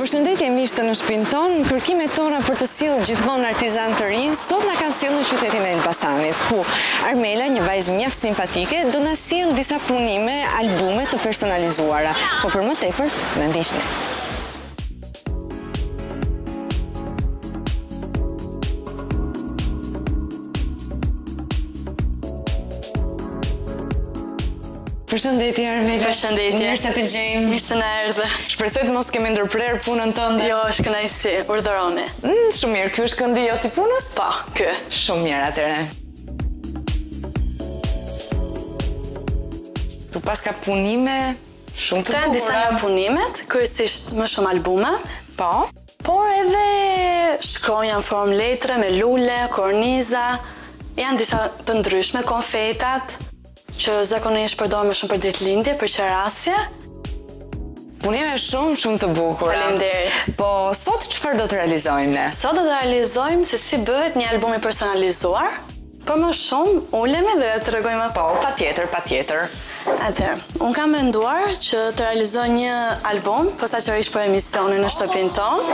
Përshëndetje miqtë në shtëpinë tonë, kërkimet tona për të sjellë gjithmonë artizan të rinj, sot na kanë sjellë në qytetin e Elbasanit, ku Armela, një vajzë mjaft simpatike, do na sjellë disa punime, albume të personalizuara. Po për më tepër, na ndiqni. Përshëndetje Armela. Përshëndetje. Mirë se të gjejmë. Mirë se na erdhe. Shpresoj të mos kemi ndërprer punën tënde. Jo, është kënaqësi, urdhëroni. Shumë mirë, ky është këndi jot i punës? Po, ky. Shumë mirë atëre. Tu pas ka punime shumë të Janë disa nga punimet, kryesisht më shumë albume. Po. Por edhe shkronja në formë letre, me lule, korniza. Janë disa të ndryshme, konfetat, që zakonisht përdor më shumë për ditëlindje, për qerasje. Punime shumë të bukura. Faleminderit. Po sot çfarë do të realizojmë ne? Sot do të realizojmë se si bëhet një album i personalizuar. Por më shumë, ulemi dhe të tregojmë Po, patjetër. Atëherë, unë kam menduar që të realizoj një album, posaçërisht për emisionin në shtëpinë tonë.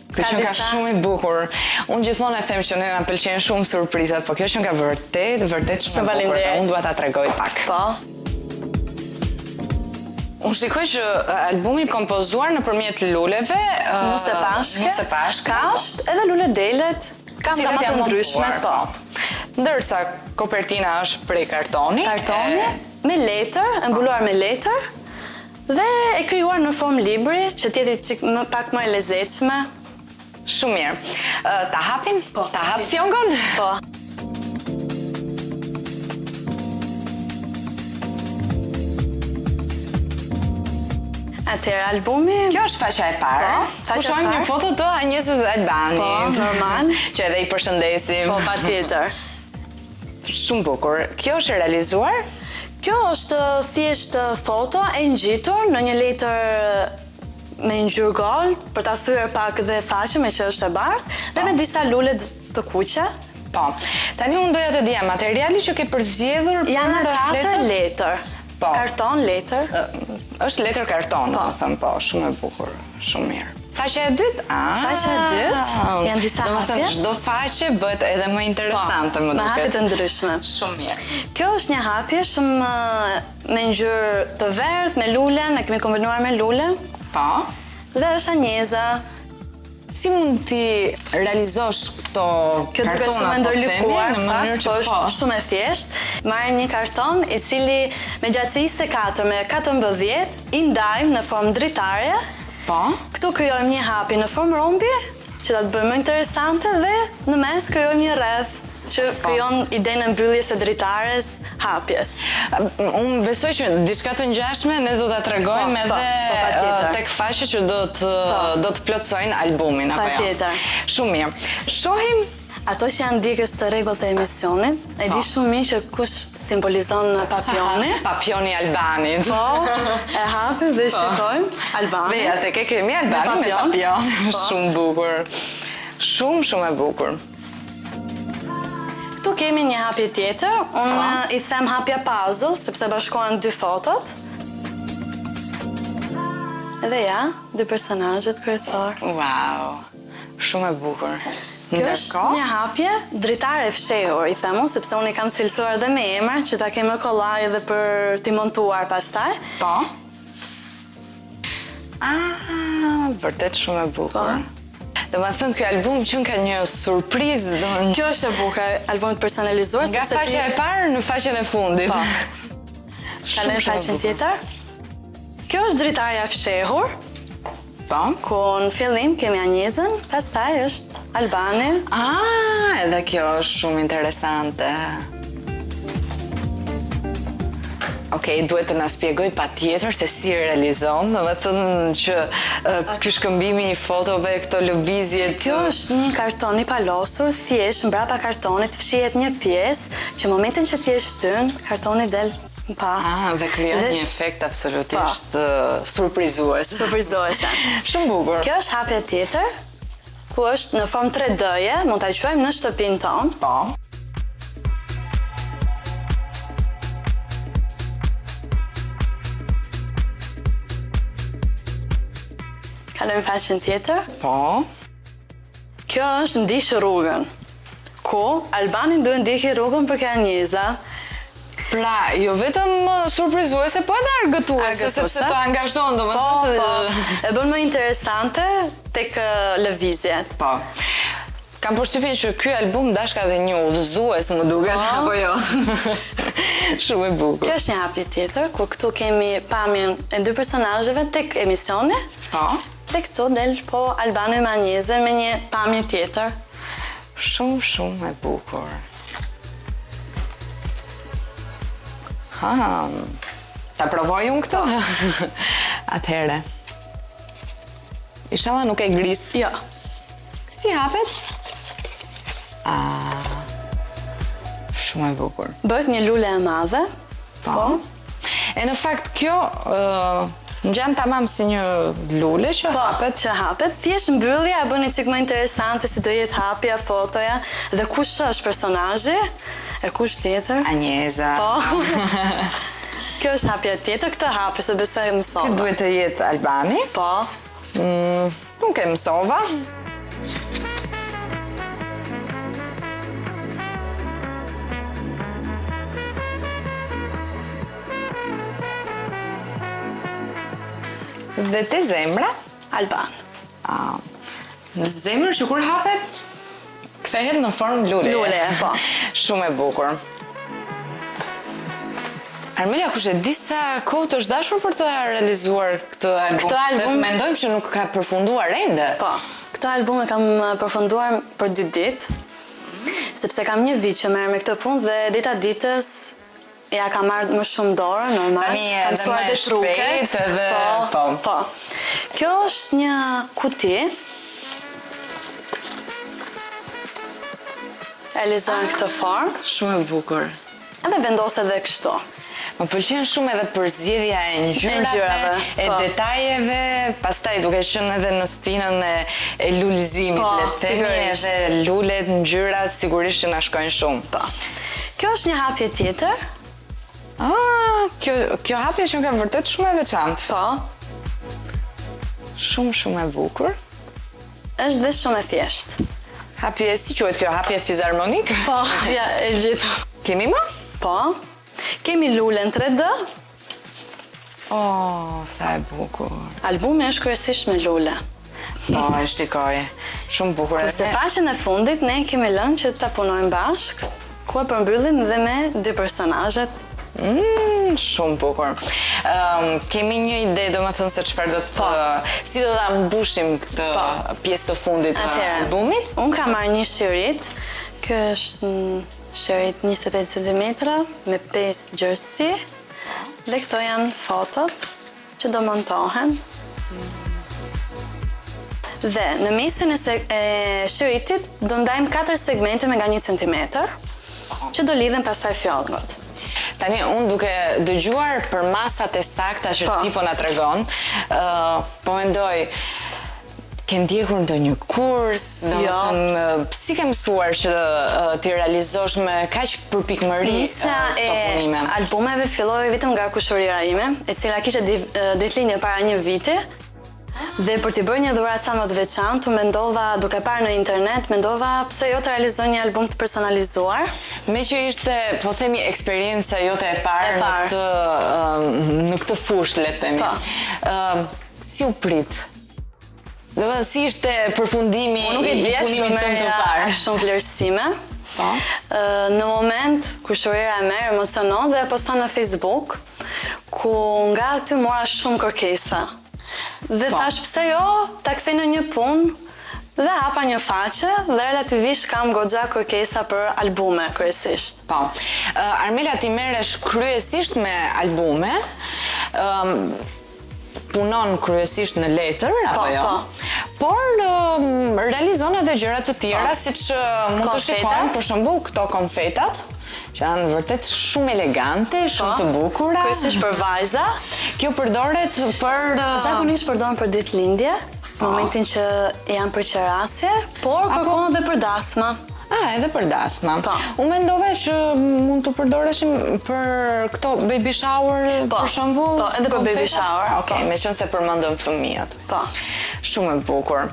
Kjo që ka shumë i bukur. Unë gjithmonë e them që ne na pëlqejnë shumë surprizat, po kjo që ka vërtet shumë e bukur. Unë dua ta tregoj pak. Po. Unë shikoj që albumi kompozuar nëpërmjet luleve, Nuse pashke, kasht, edhe lule delet, kam gama të ndryshme, po. Ndërsa kopertina është prej kartoni. Kartoni, me letër, mbuluar me letër, dhe e krijuar në formë libri, që t'jeti pak më e lezetshme. Shumë mirë. Ta hapim? Po. Ta hap fjongon? Po. Atëherë, albumi... Kjo është faqja e parë. Po, faqja e Ku shohim një parë. foto të Anjesës Albanit. Po, normal. Që edhe i përshëndesim. Po, patjetër. Shumë bukur. Kjo është e realizuar? Kjo është thjesht foto e ngjitur në një letër me ngjyrë gold, për ta thyer pak dhe faqen me që është e bardhë, dhe me disa lule të kuqe. Po. Tani unë doja të dija materiali që ke përzgjedhur për Janë 4 letër. Po. Karton, letër. Është letër karton, do të them, po, shumë e bukur, shumë mirë. Faqja e dytë? Faqja e dytë, janë disa hapje. Domethënë çdo faqe bëhet edhe më interesante, më duket. Me hapje të ndryshme. Shumë mirë. Kjo është një hapje shumë me ngjyrë të verdhë, me lulen, e kemi kombinuar me lulen. Po. Dhe është anjeza. Si mund ti realizosh këto Kjo duket kartona shumë e ndërlikuar, në mënyrë që po është shumë e thjeshtë. Marrim një karton i cili me gjatësi 4 me 14 i ndajmë në formë dritare. Po. Këtu krijojmë një hapje në formë rombi, që ta të bëjmë më interesante, dhe në mes krijojmë një rreth që krijon idenë e mbylljes së dritares, hapjes. Unë besoj që diçka të ngjashme ne do ta tregojmë edhe tek faqe që do të plotësojnë albumin apo jo. Patjetër. Shumë mirë. Shohim Ato që janë dikës të rregullt të emisionit, e di shumë mirë që kush simbolizon papioni. Papioni Albanit. Po, e hapim dhe shikojmë Albanin. Dhe atë kemi Albanin me papion. Shumë bukur. Shumë e bukur. Këtu kemi një hapje tjetër, unë i them hapja puzzle, sepse bashkohen 2 fotot. Edhe ja, 2 personazhet kryesor. Wow, shumë e bukur. Kjo është një hapje dritare e fshehur, i them unë, sepse unë i kam cilësuar dhe me emër, që ta kemë kollaj edhe për t'i montuar pastaj. Po. Vërtet shumë e bukur. Dhe ma thënë, kjo album që ka një surprizë. Kjo është e bukur, albumit personalizuar. Nga faqja e parë në faqen e fundit. Po. Kalojmë faqen tjetër. Kjo është dritarja e fshehur. Po. Ku në fillim kemi anjezën, pastaj është Albani. Edhe kjo është shumë interesante. Okej, duhet të na shpjegoj patjetër se si realizon, domethënë që ky shkëmbimi i fotove, këto lëvizjet. Kjo është një karton i palosur, thjesht mbrapa kartonit fshihet një pjesë që momentin që ti e shtyn, kartoni del pa. Dhe krijon një efekt absolutisht surprizues. Surprizuese. Shumë bukur. Kjo është hapja tjetër, ku është në formë 3D-je, mund ta quajmë në shtëpinë tonë. Po. Kalojmë faqen tjetër. Po. Kjo është ndiq rrugën. Ku Albani duhet ndjeki rrugën për Kanjeza. Pra, jo vetëm surprizuese, po edhe argëtuese, sepse të angazhon, domethënë. Po. E bën më interesante tek lëvizjet. Po. Kam përshtypjen që ky album dashka dhe një udhëzues më duket, apo jo? Shumë e bukur. Kjo është një hapje tjetër, ku këtu kemi pamjen e dy personazheve tek emisioni. Po. Dhe këtu del po Albani Manjeze me një pamje tjetër. Shumë e bukur. Ta provoj unë këto? Atëhere. Inshallah nuk e gris. Jo. Si hapet? Shumë e bukur. Bëhet një lule e madhe. Po. E në fakt kjo ngjan tamam si një lule që hapet. Që hapet. Thjesht mbyllja e bën një çik më interesante si do jetë hapja, fotoja dhe kush është personazhi e kush tjetër. Anjeza. Po. Kjo është hapja tjetër, këtë hapi se besoj mësova. Kjo duhet të jetë Albani. Po. Nuk e mësova. Dhe te zemra? Alban. Në zemrë që kur hapet, kthehet në formë lule. Lule, po. Shumë e bukur. Armelia, kush e di sa kohë të është dashur për të realizuar këtë album? Këtë album... Dhe të mendojmë që nuk ka përfunduar ende. Po. Këtë album e kam përfunduar për 2 ditë, sepse kam një vit që merr me këtë punë dhe dita ditës ja kam marrë më shumë dorë, normal. Tani edhe më shpejt edhe... Po. Kjo është një kuti. Realizohen në këtë formë. Shumë e bukur. Edhe vendoset dhe kështu. Më pëlqen shumë edhe përzgjedhja e ngjyrave, e detajeve, pastaj duke qenë edhe në stilin e lulëzimit, le të themi, edhe lulet, ngjyrat sigurisht që na shkojnë shumë. Po. Kjo është një hapje tjetër. Kjo hapje që ka vërtet shumë e veçantë. Po. Shumë e bukur. Është dhe shumë e thjeshtë. Hapje, si quhet kjo? Hapje fizharmonik? Po, ja, e gjithë. Kemi më? Po. Kemi lulen 3D. Sa e bukur. Albumi është kryesisht me lule. Po, e shikoj. Shumë bukur. Kurse faqen e fundit, ne kemi lënë që ta punojmë bashkë, ku e përmbyllim dhe me 2 personazhet. Shumë bukur. Kemi një ide, do më thënë se çfarë do të... Si do ta mbushim këtë pjesë të fundit të albumit? Unë kam marrë një shirit. Kjo është shirit 28 cm me 5 gjerësi. Dhe këto janë fotot që do montohen. Dhe në mesin e shiritit do ndajmë 4 segmente me nga 1 cm që do lidhen pastaj fjallëngot. Tani, unë duke dëgjuar për masat e sakta që ti po na tregon, po mendoj, ke ndjekur ndonjë kurs, si ke mësuar që ti realizosh me kaq përpikmëri Nisa e albumeve filloi vetëm nga kushërira ime, e cila kishte ditëlindje para një viti. Dhe për t'i bërë një dhuratë sa më të veçantë, mendova, duke parë në internet, mendova pse jo të realizoj një album të personalizuar. Me që ishte, po themi, eksperjenca jote e parë në këtë fushë, le të themi. Si u prit? Dhe si ishte përfundimi i punimit tënd të parë? Është shumë vlerësime. Në moment, kushërira e merr emocionon dhe e poston në Facebook, ku nga aty mora shumë kërkesa. Dhe thash pse jo, ta kthej në një punë dhe hapa një faqe dhe relativisht kam goxha kërkesa për albume kryesisht. Po. Armelia, ti merresh kryesisht me albume, punon kryesisht në letër, apo jo? Por realizon edhe gjëra të tjera, siç mund të shikojmë, për shembull, këto konfetat, që janë vërtet shumë elegante, shumë të bukura. Kryesisht për vajza. Kjo përdoret për... Zakonisht përdoren për ditëlindje, momentin që janë për qerasje, por kërkohen edhe për dasma. Edhe për dasma. Po. Unë mendova që mund të përdoreshim për këto baby shower, për shembull. Po, edhe për baby konfeta? shower. Okej, me qënë se përmendëm fëmijët. Po. Shumë e bukur.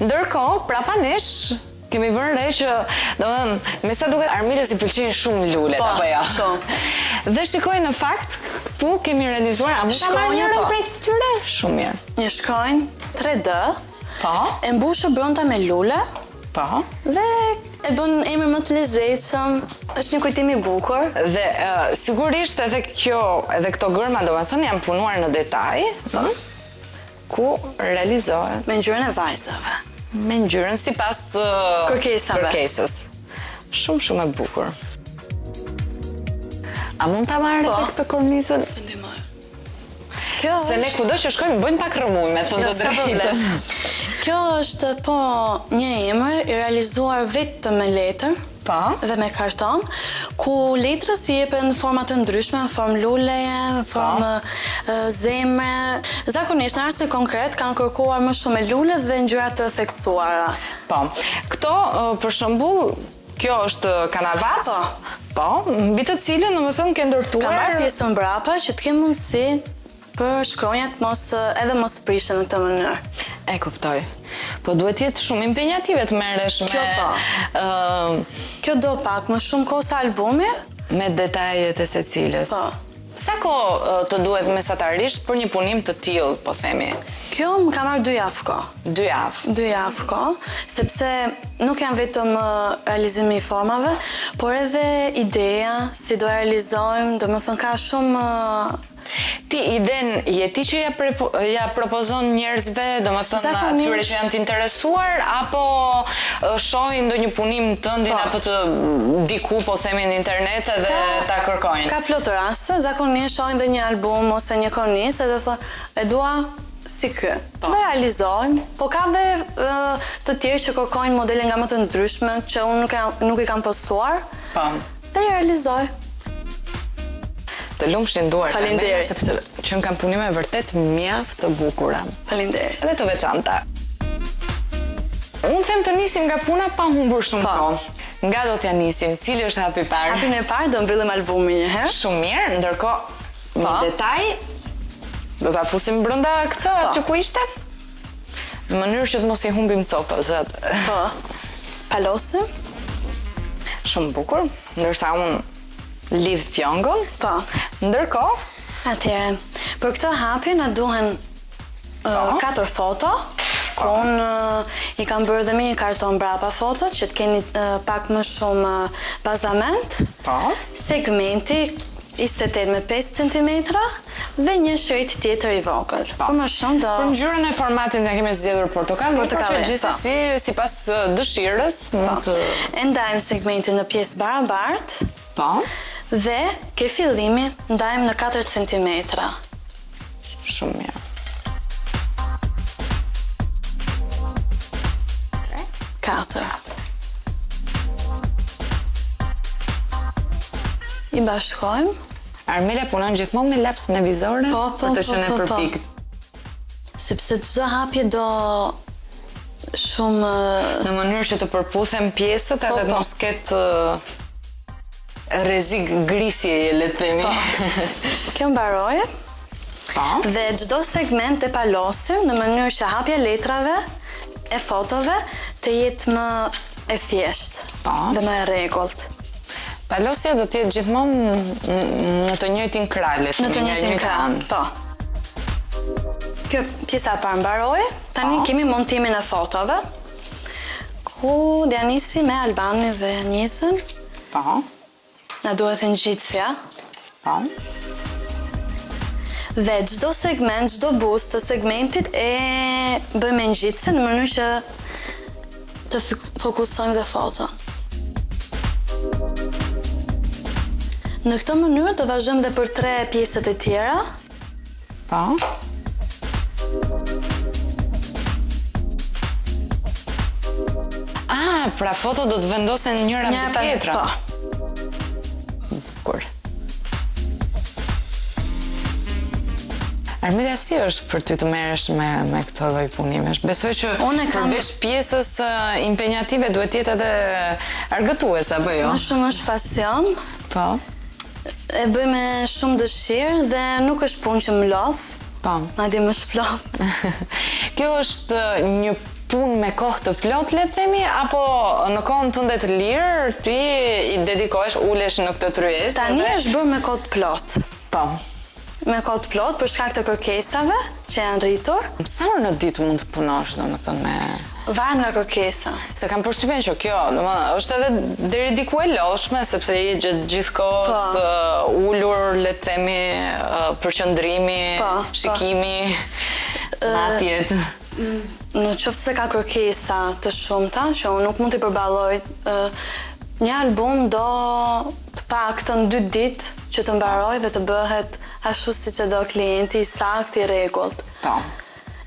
Ndërkohë, prapa nesh kemi vënë re që, domethënë, me sa duket Armilës i pëlqejnë shumë lulet, Po, apo jo? po. Dhe shikoj në fakt, këtu kemi realizuar, a mund ta marrë Shkronja, njërën po. prej tyre? Shumë mirë. Një shkronjë 3D, Po, e mbushë brenda me lule, po. dhe e bën emrin më të lezetshëm, është një kujtim i bukur. Dhe sigurisht edhe këto gërma domethënë janë punuar në detaj, ku realizohet Me ngjyrën e vajzave. me ngjyrën sipas kërkesës. Shumë e bukur. A mund ta marrë Po. edhe këtë kornizën? Kjo Se ne kudo që shkojmë bëjmë pak rëmuj me thënë Jo, të s'ka problem. drejtën. Kjo është po një emër i realizuar vetëm me letër Po. dhe me karton, ku letrës i jepen forma të ndryshme, në formë luleje, në formë zemre. Zakonisht në arsye konkret kanë kërkuar më shumë me lule dhe ngjyra të theksuara. Po. Këto për shembull, kjo është kanavac. Po, mbi të cilën domethënë ke ndërtuar. Ka marrë pjesën mbrapa që të kemë mundësi për shkronjat mos prishen në këtë mënyrë. E kuptoj. Po duhet jetë shumë impenjative të merresh Kjo po. Kjo do pak më shumë kohë se albumi. Me detajet e secilës. Po. Sa kohë të duhet mesatarisht për një punim të tillë, po themi? Kjo më ka marrë 2 javë kohë. 2 javë. 2 javë kohë, sepse nuk janë vetëm realizimi i formave, por edhe ideja, si do realizojmë, do më thënë ka shumë... Ti iden jeti që ja propozon njerëzve, domethënë atyre që janë të interesuar, apo shohin ndonjë punim tëndin apo të diku, po themi në internet edhe ta kërkojnë? Ka plot raste, zakonisht shohin dhe një album ose një kornizë edhe thonë, e dua si ky. Dhe realizojmë, po ka dhe të tjerë që kërkojnë modele nga më të ndryshme që unë nuk i kam postuar. Po. Dhe i realizoj. Të lumshin duart. Faleminderit. Sepse që në kam punime vërtet mjaft të bukura. Faleminderit. Edhe të veçanta. Unë them të nisim nga puna pa humbur shumë kohë. Nga do t'ja nisim? Cili është hapi parë? Hapin e parë do mbyllim albumin një herë. Shumë mirë, ndërkohë me detaj do ta fusim brenda këtë aty ku ishte. Në mënyrë që të mos i humbim copës atë. Po. Palosim. Shumë bukur, ndërsa unë lidh fjongon. Po. Ndërkohë, Atëherë, për këtë hapje na duhen 4 foto, ku unë i kam bërë dhe me një karton brapa foto, që të keni pak më shumë bazament, segmenti 28 me 5 cm dhe një shërit tjetër i vogël. Për më shumë do... për ngjyrën e formatin ne kemi zgjedhur portokalli, por që gjithsesi sipas dëshirës mund të e ndajmë segmentin në pjesë barabartë. Po. Dhe ke fillimi ndajmë në 4 cm. Shumë mirë. 4. I bashkojmë. Armela punon gjithmonë me laps me vizore për të qenë përpikt. Sepse çdo hapje do shumë në mënyrë që të përputhen pjesët edhe të mos ketë rrezik grisjeje, le të themi. Kjo mbaroje. Dhe çdo segment e palosim në mënyrë që hapja letrave e fotove të jetë më e thjeshtë dhe më e rregullt. Palosja do të jetë gjithmonë në të njëjtin krah, le të themi. Në të njëjtin krah, po. Kjo pjesa e parë mbaroi. Tani kemi montimin e fotove. Ku do nisi me Albani dhe Anisën. Po. Na duhet ngjitsja. Po. Dhe çdo segment, çdo buzë të segmentit e bëjmë ngjitsje në mënyrë që të fokusojmë dhe foto. Në këtë mënyrë do vazhdojmë dhe për 3 pjesët e tjera. Po. Pra foto do të vendosen njëra mbi tjetrën. Po. Armelia, si është për ty të merresh me këtë lloj punimesh? Besoj që përveç pjesës impenjative duhet jetë edhe argëtuese, apo jo? Më shumë është pasion. Po. E bëj me shumë dëshirë dhe nuk është punë që më lodh. Po. Madje më shplodh. Kjo është një punë me kohë të plot, le të themi, apo në kohën tënde të lirë ti i dedikohesh, ulesh në këtë tryezë? Tani është bërë me kohë të plot. Po. Me kohë të plot për shkak të kërkesave që janë rritur. Sa orë në ditë mund të punosh, domethënë me varet nga kërkesa. Se kam përshtypjen që kjo, domethënë, është edhe deri diku e lodhshme sepse je gjithkohës ulur, le të themi, përqendrimi, shikimi, matjet. Në qoftë se ka kërkesa të shumta që unë nuk mund t'i përballoj, një album do të paktën 2 ditë që të mbaroj dhe të bëhet ashtu siç e do klienti, i saktë, i rregullt. Po.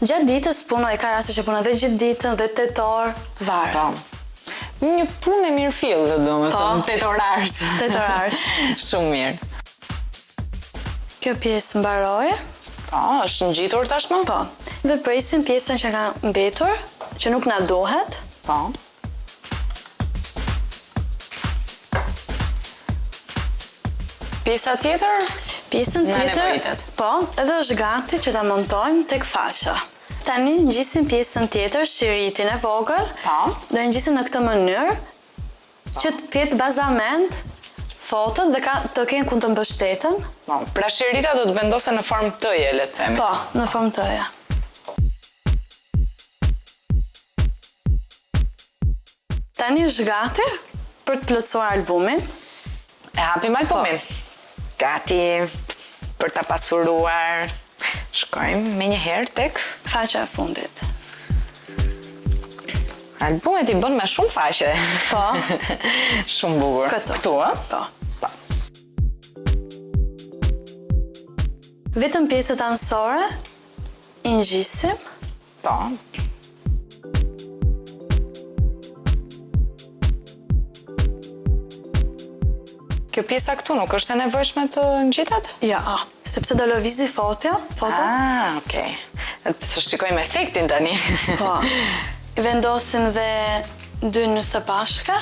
Gjatë ditës punoj, ka raste që punoj dhe gjithë ditën dhe 8 orë, varet. Po. Një punë e mirëfill, domethënë, 8 orësh. 8 orësh. Shumë mirë. Kjo pjesë mbaroi. Po, është ngjitur tashmë? Po. Dhe presim pjesën që ka mbetur, që nuk na duhet. Po. Pjesa tjetër? Pjesën tjetër, po, edhe është gati që ta montojmë tek fasha. Tani ngjisim pjesën tjetër, shiritin e vogël, dhe ngjisim në këtë mënyrë që të ketë bazament fotot dhe të kenë ku të mbështeten. Po, pra shirita do të vendosen në formë T-je, le të themi. Po, në formë T-je. Tani është gati për të plotësuar albumin. E hapim albumin. Gati për ta pasuruar. Shkojmë me një herë tek faqja e fundit. Albumet i bën me shumë faqe. Po. Shumë bukur. Këtu, po. Vetëm pjesët anësore i ngjisim. Po. Kjo pjesa këtu nuk është e nevojshme të ngjitet? Ja, sepse do lëvizi foto. Ah, okay. Të shikojmë efektin tani. Po. Vendosim dhe 2 nyse pashka.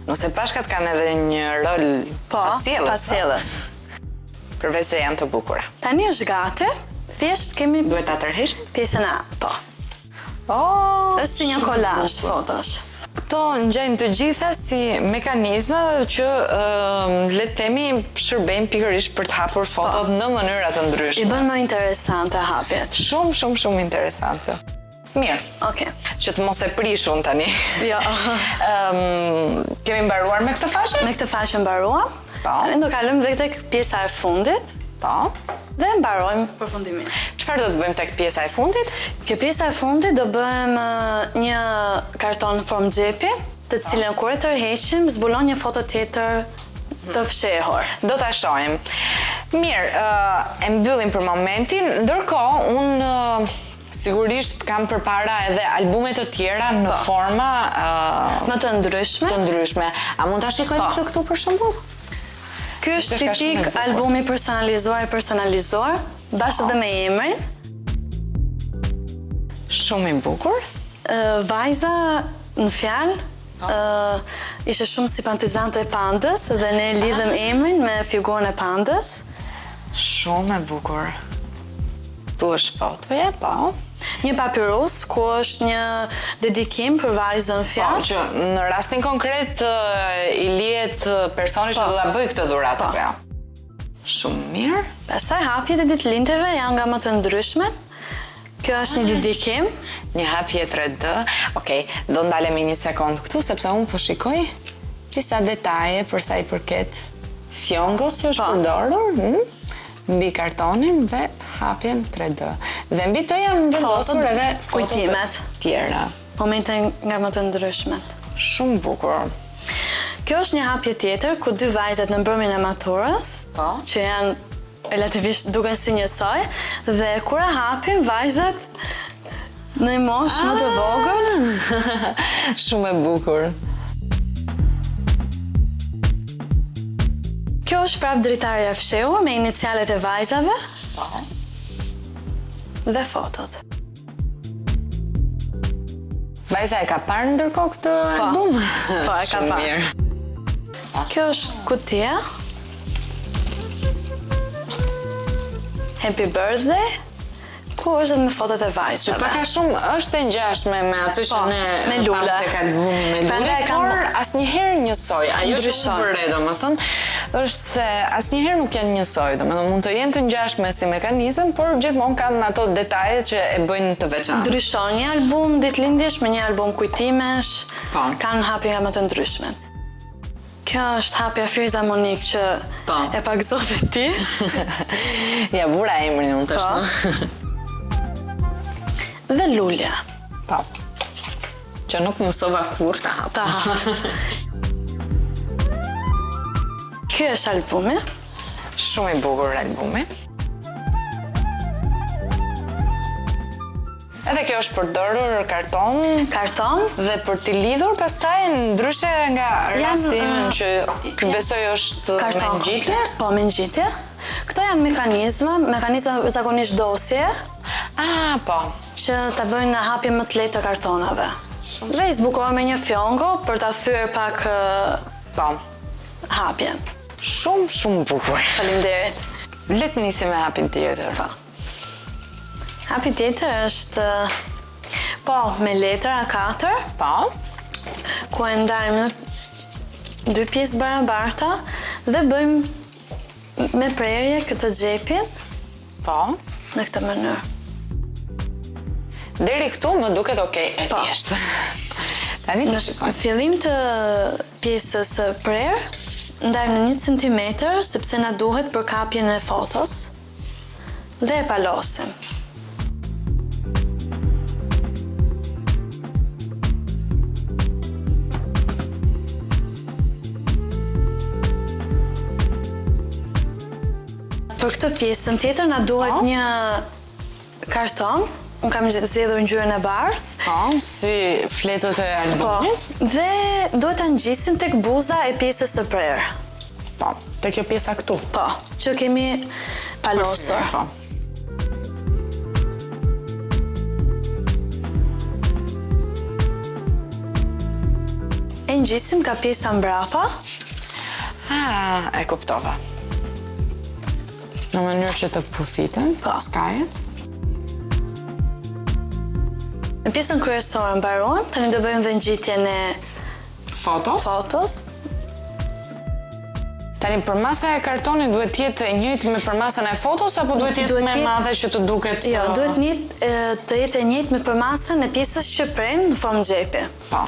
Nyse pashkat kanë edhe një rol pasjellës. Përveç se janë të bukura. Tani është gati. Thjesht kemi duhet ta tërheqim pjesën A, po. Është si një kolazh fotosh. Këto ngjajnë të gjitha si mekanizma që le të themi shërbejnë pikërisht për të hapur fotot në mënyra të ndryshme. I bën më interesante hapjet. Shumë interesante. Mirë. Okej. Që të mos e prishun tani. Jo. Kemi mbaruar me këtë faqe? Me këtë faqe mbaruam. Tani do kalojmë dhe tek pjesa e fundit. Po. Dhe mbarojmë përfundimisht. Çfarë do të bëjmë tek pjesa e fundit? Kjo pjesa e fundit do bëjmë një karton në formë xhepi, të cilën kur e tërheqim zbulon një foto tjetër të fshehur. Do ta shohim. Mirë, e mbyllim për momentin, ndërkohë unë sigurisht kam përpara edhe albume të tjera në forma më të ndryshme. A mund ta shikojmë këtë këtu për shembull? Ky është tipik albumi personalizuar, bashkë dhe me emrin. Shumë i bukur. Vajza në fjalë ishte shumë simpatizante e pandës dhe ne lidhëm emrin me figurën e pandës. Shumë e bukur. Tu është fotoja, po. Një papirus, ku është një dedikim për vajzën fjalë. Po, që në rastin konkret i lihet personi që do ta bëj këtë dhuratë. Shumë mirë. Pastaj hapjet e ditëlindjeve janë nga më të ndryshmet. Kjo është një dedikim. Një hapje 3D. Okej, do ndalemi një sekond këtu, sepse unë po shikoj disa detaje për sa i përket fjongës që është përdorur. Mbi kartonin dhe hapjen 3D. Dhe mbi të janë vendosur edhe kujtimet tjera. Momente nga më të ndryshmet. Shumë bukur. Kjo është një hapje tjetër ku 2 vajzat në mbrëmjen e maturës, që janë relativisht duken si njësoj, dhe kur e hapim vajzat në një moshë më të vogël. Shumë e bukur. Kjo është prap dritarja fshehur me inicialet e vajzave. dhe fotot. Vajza e ka parë ndërkohë këtë album? Po, e ka Shumë parë. mirë. Kjo është kutia. Happy birthday, ku është edhe me fotot e vajzave. Pak a shumë është e ngjashme me atë që Po, ne me lule. pamë tek albumi me lule, Prandaj kam- por asnjëherë njësoj. Ajo që Ndryshon. unë vëre, domethënë, është se asnjëherë nuk janë njësoj. Domethënë mund të jenë të ngjashme si mekanizëm, por gjithmonë kanë ato detaje që e bëjnë të veçantë. Ndryshon një album ditëlindjesh me një album kujtimesh, Po. kanë hapje më të ndryshme. Kjo është hapja Firza Monik që Po. e pagëzove ti. Ja vura emrin unë tash. Po. no? Dhe lulja. Po. Që nuk mësova kur ta hap. Ta hap. Ky është albumi. Shumë i bukur albumi. Edhe kjo është përdorur karton Karton. dhe për t'i lidhur pastaj ndryshe nga rasti që ky besoj është me Karton. ngjitje. Po, me ngjitje. Këto janë mekanizma zakonisht dosje, Po. që ta bëjnë hapje më të lehtë të kartonave. Dhe i zbukurohen me një fjongo për ta thyer pak Po. hapjen. Shumë bukur. Faleminderit. Le të nisim me hapin tjetër. Po. Hapi tjetër është me letër A4, Po. ku e ndajmë në 2 pjesë barabarta dhe bëjmë me prerje këtë xhepin Po. në këtë mënyrë. Deri këtu më duket okay, e Po. thjeshtë. Tani të shikoj. Në fillim të pjesës së prerë, ndajmë në 1 cm sepse na duhet për kapjen e fotos dhe e palosim. Për këtë pjesën tjetër na duhet Po. një karton. Unë kam zgjedhur ngjyrën e bardhë. Po, si fletët e Po, albumit. dhe duhet ta ngjisim tek buza e pjesës së prerë. Po, te kjo pjesa këtu. Po, që kemi palosur. Po. E ngjisim ka pjesa mbrapa. E kuptova. Në mënyrë që të puthiten, Po. skajet. Në pjesën kryesore mbarojmë, tani do bëjmë dhe ngjitjen e Fotos. fotos. Tani përmasa e kartonit duhet të jetë e njëjtë me përmasën e fotos apo duhet të jetë Duhet më e jetë- madhe që të duket? Jo, duhet të jetë e njëjtë me përmasën e pjesës që prem në formë xhepi. Po.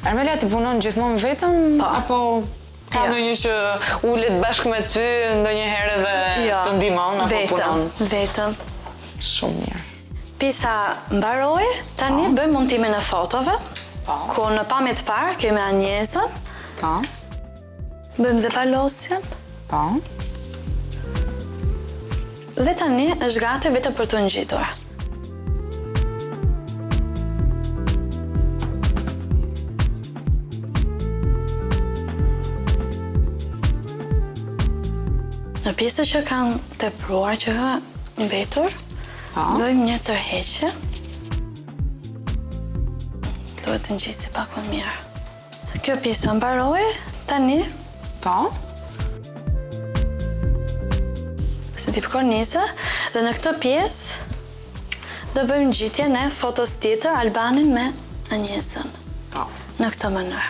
Armela ti punon gjithmonë vetëm Po. apo ka Jo. ndonjë që ulet bashkë me ty ndonjëherë dhe të ndihmon apo punon? Vetëm. Shumë mirë. Pjesa mbaroi, tani bëjmë montimin e fotove. Po. Ku në pamje të parë kemi Anjezën, Po. bëjmë dhe palosjen, Po. dhe tani është gati vetëm për të ngjitur. Në pjesën që kanë tepruar, që ka mbetur, Po. bëjmë një tërheqje. Duhet të ngjisi pak më mirë. Kjo pjesë mbaroi, tani Po. si tip kornizë, dhe në këtë pjesë do bëjmë ngjitjen e fotos tjetër Albanin me Anjesën. Po. Në këtë mënyrë.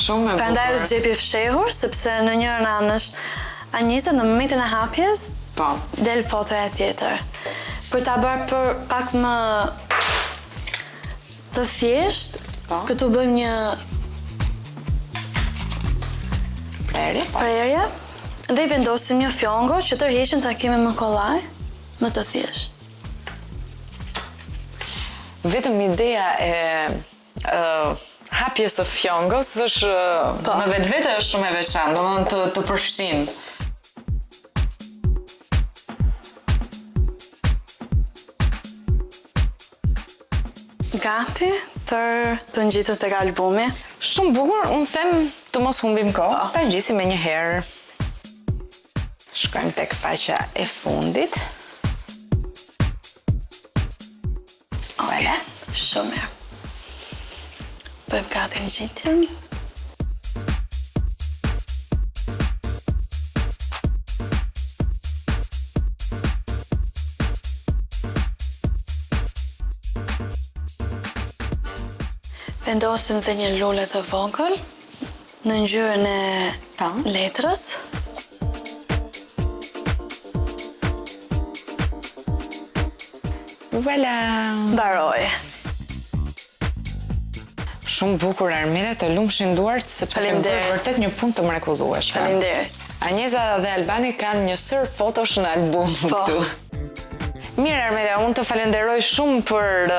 Shumë e Prandaj bukur. është xhepi i fshehur, sepse në njërin anë është Anjesa, në momentin e hapjes Po. del fotoja tjetër. Për ta bërë për pak më të thjesht, Po. këtu bëjmë një Prerje. Po. prerje dhe i vendosim një fjongo që tërheqjen ta kemi më kollaj, më të thjesht. Vetëm ideja e hapjes së fjongos është Po. në vetvete është shumë e veçantë, domethënë të përfshin. Gati për të ngjitur tek albumi. Shumë bukur, unë them Të mos humbim kohë, ta ngjisim me një herë. Shkojmë tek faqja e fundit. Okej, shumë mirë. Bëjmë gati në gjitjen. Vendosim dhe një lule të vogël në ngjyrën e letrës. Voilà. Mbaroi. Shumë bukur Armela, të lumshin duart sepse ke bërë vërtet një punë të mrekullueshme. Faleminderit. Anjeza dhe Albani kanë një sër fotosh në album këtu. Mirë Armela, unë të falenderoj shumë për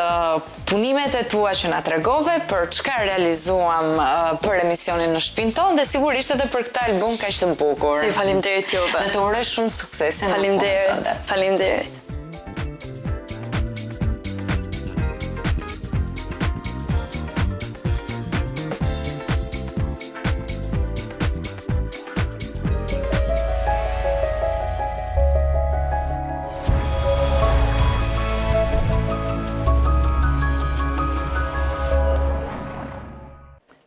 punimet e tua që na tregove, për çka realizuam për emisionin në shtëpinë tonë dhe sigurisht edhe për këtë album kaq të bukur. Faleminderit juve. Ne të uroj shumë suksese. Faleminderit. Faleminderit.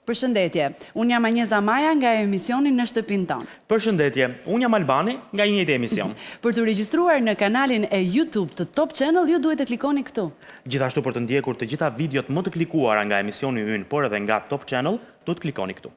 Përshëndetje, unë jam Anjeza Maja nga emisioni Në shtëpinë tonë. Përshëndetje, unë jam Albani nga një njëjtë emision. Për të regjistruar në kanalin e YouTube të Top Channel, ju duhet të klikoni këtu. Gjithashtu për të ndjekur të gjitha videot më të klikuara nga emisioni ynë, por edhe nga Top Channel, duhet klikoni këtu.